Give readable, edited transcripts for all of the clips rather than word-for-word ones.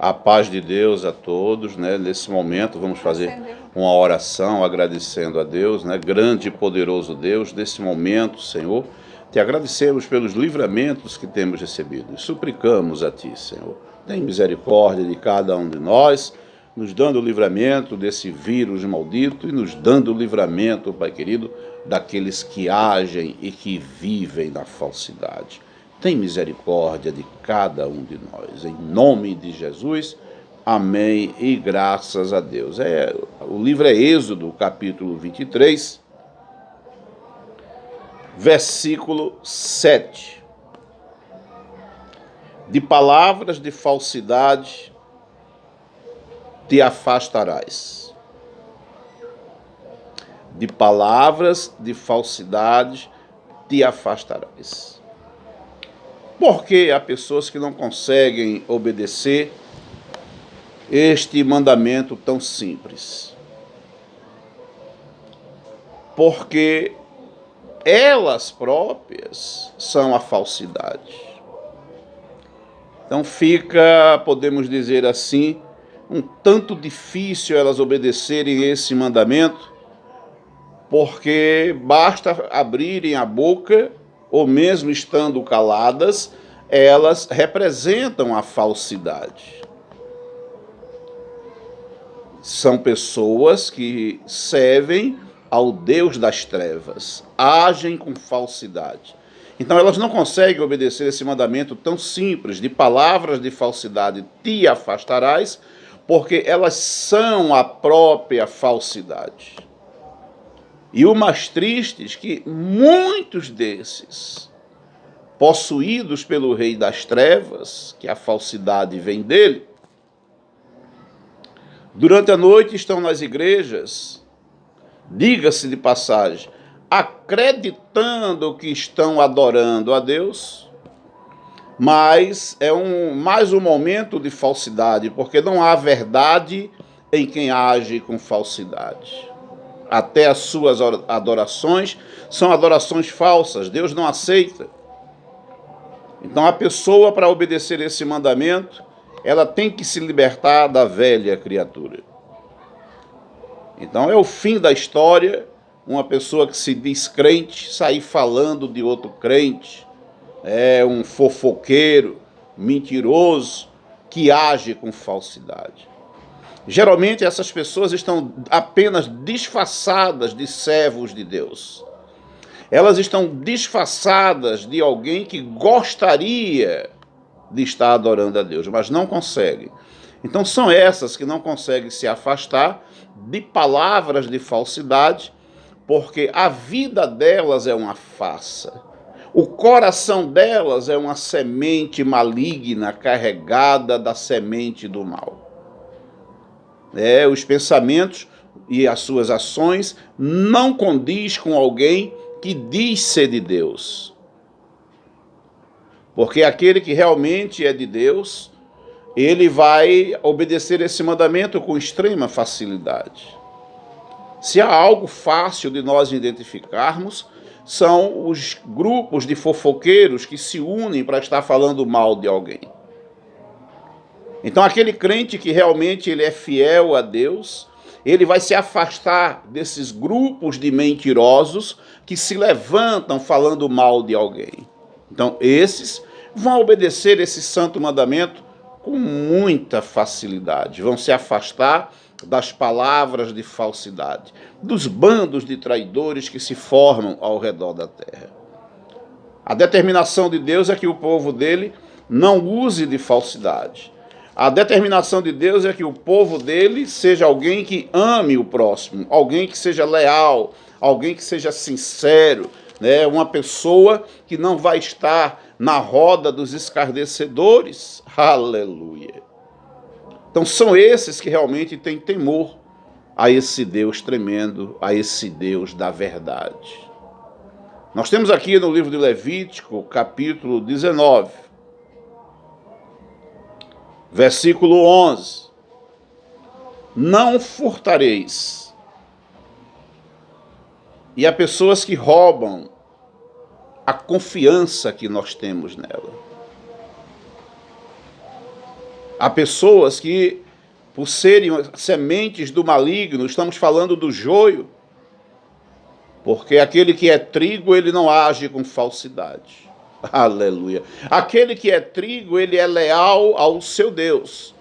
A paz de Deus a todos, né? Nesse momento vamos fazer uma oração agradecendo a Deus, né? Grande e poderoso Deus, nesse momento, Senhor, te agradecemos pelos livramentos que temos recebido e suplicamos a Ti, Senhor. Tem misericórdia de cada um de nós, nos dando o livramento desse vírus maldito e nos dando o livramento, Pai querido, daqueles que agem e que vivem na falsidade. Tem misericórdia de cada um de nós. Em nome de Jesus, amém e graças a Deus. O livro é Êxodo, capítulo 23, versículo 7. De palavras de falsidade te afastarás. De palavras de falsidade te afastarás. Porque há pessoas que não conseguem obedecer este mandamento tão simples? Porque elas próprias são a falsidade. Então fica, podemos dizer assim, um tanto difícil elas obedecerem esse mandamento, porque basta abrirem a boca, ou mesmo estando caladas, elas representam a falsidade. São pessoas que servem ao Deus das trevas, agem com falsidade. Então elas não conseguem obedecer esse mandamento tão simples, de palavras de falsidade te afastarás, porque elas são a própria falsidade. E o mais triste é que muitos desses, possuídos pelo rei das trevas, que a falsidade vem dele, durante a noite estão nas igrejas, diga-se de passagem, acreditando que estão adorando a Deus, mas é mais um momento de falsidade, porque não há verdade em quem age com falsidade. Até as suas adorações são adorações falsas, Deus não aceita. Então a pessoa, para obedecer esse mandamento, ela tem que se libertar da velha criatura. Então é o fim da história, uma pessoa que se diz crente, sair falando de outro crente, é um fofoqueiro, mentiroso, que age com falsidade. Geralmente essas pessoas estão apenas disfarçadas de servos de Deus. Elas estão disfarçadas de alguém que gostaria de estar adorando a Deus, mas não conseguem. Então são essas que não conseguem se afastar de palavras de falsidade, porque a vida delas é uma farsa. O coração delas é uma semente maligna carregada da semente do mal. Os pensamentos e as suas ações não condiz com alguém que diz ser de Deus. Porque aquele que realmente é de Deus, ele vai obedecer esse mandamento com extrema facilidade. Se há algo fácil de nós identificarmos, são os grupos de fofoqueiros que se unem para estar falando mal de alguém. Então aquele crente que realmente ele é fiel a Deus, ele vai se afastar desses grupos de mentirosos que se levantam falando mal de alguém. Então esses vão obedecer esse santo mandamento com muita facilidade, vão se afastar das palavras de falsidade, dos bandos de traidores que se formam ao redor da terra. A determinação de Deus é que o povo dele não use de falsidade. A determinação de Deus é que o povo dele seja alguém que ame o próximo, alguém que seja leal, alguém que seja sincero, né? Uma pessoa que não vai estar na roda dos escarnecedores. Aleluia! Então são esses que realmente têm temor a esse Deus tremendo, a esse Deus da verdade. Nós temos aqui no livro de Levítico, capítulo 19, versículo 11. Não furtareis. E há pessoas que roubam a confiança que nós temos nela. Há pessoas que, por serem sementes do maligno, estamos falando do joio, porque aquele que é trigo, ele não age com falsidade. Aleluia. Aquele que é trigo, ele é leal ao seu Deus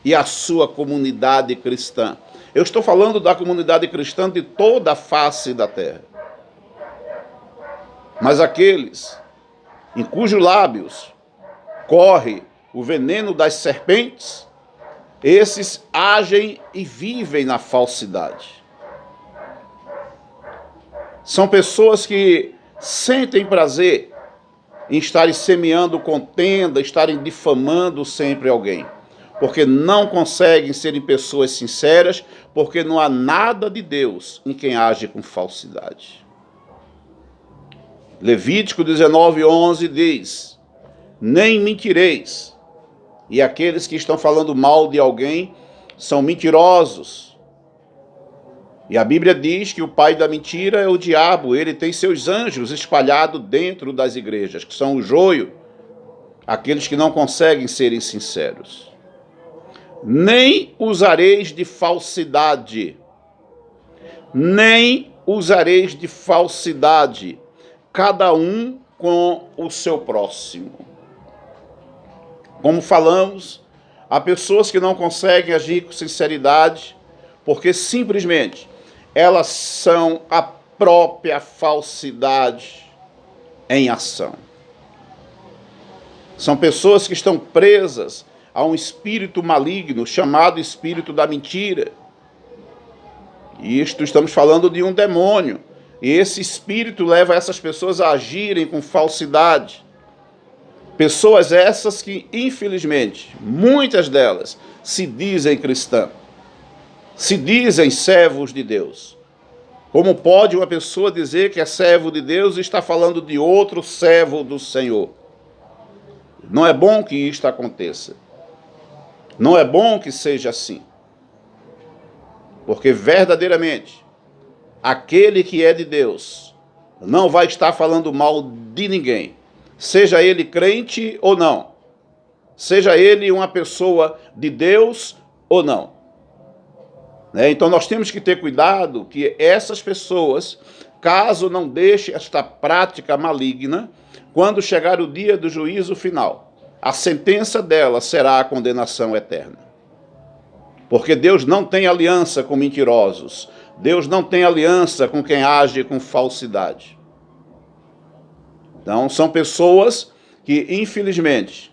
e à sua comunidade cristã. Eu estou falando da comunidade cristã de toda a face da terra. Mas aqueles em cujos lábios corre o veneno das serpentes, esses agem e vivem na falsidade. São pessoas que sentem prazer em estarem semeando contenda, estarem difamando sempre alguém, porque não conseguem serem pessoas sinceras, porque não há nada de Deus em quem age com falsidade. Levítico 19:11 diz: nem mentireis. E aqueles que estão falando mal de alguém são mentirosos. E a Bíblia diz que o pai da mentira é o diabo. Ele tem seus anjos espalhados dentro das igrejas, que são o joio, aqueles que não conseguem serem sinceros. Nem usareis de falsidade. Nem usareis de falsidade, cada um com o seu próximo. Como falamos, há pessoas que não conseguem agir com sinceridade, porque simplesmente elas são a própria falsidade em ação. São pessoas que estão presas a um espírito maligno chamado espírito da mentira. E isto estamos falando de um demônio. E esse espírito leva essas pessoas a agirem com falsidade. Pessoas essas que, infelizmente, muitas delas se dizem cristãs, se dizem servos de Deus. Como pode uma pessoa dizer que é servo de Deus e está falando de outro servo do Senhor? Não é bom que isto aconteça. Não é bom que seja assim. Porque verdadeiramente, aquele que é de Deus não vai estar falando mal de ninguém, seja ele crente ou não, seja ele uma pessoa de Deus ou não. Então nós temos que ter cuidado que essas pessoas, caso não deixem esta prática maligna, quando chegar o dia do juízo final, a sentença dela será a condenação eterna. Porque Deus não tem aliança com mentirosos. Deus não tem aliança com quem age com falsidade. Então, são pessoas que, infelizmente,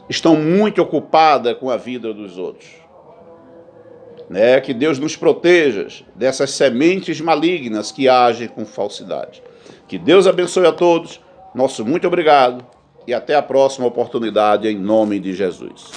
estão muito ocupadas com a vida dos outros. Que Deus nos proteja dessas sementes malignas que agem com falsidade. Que Deus abençoe a todos. Nosso muito obrigado e até a próxima oportunidade, em nome de Jesus.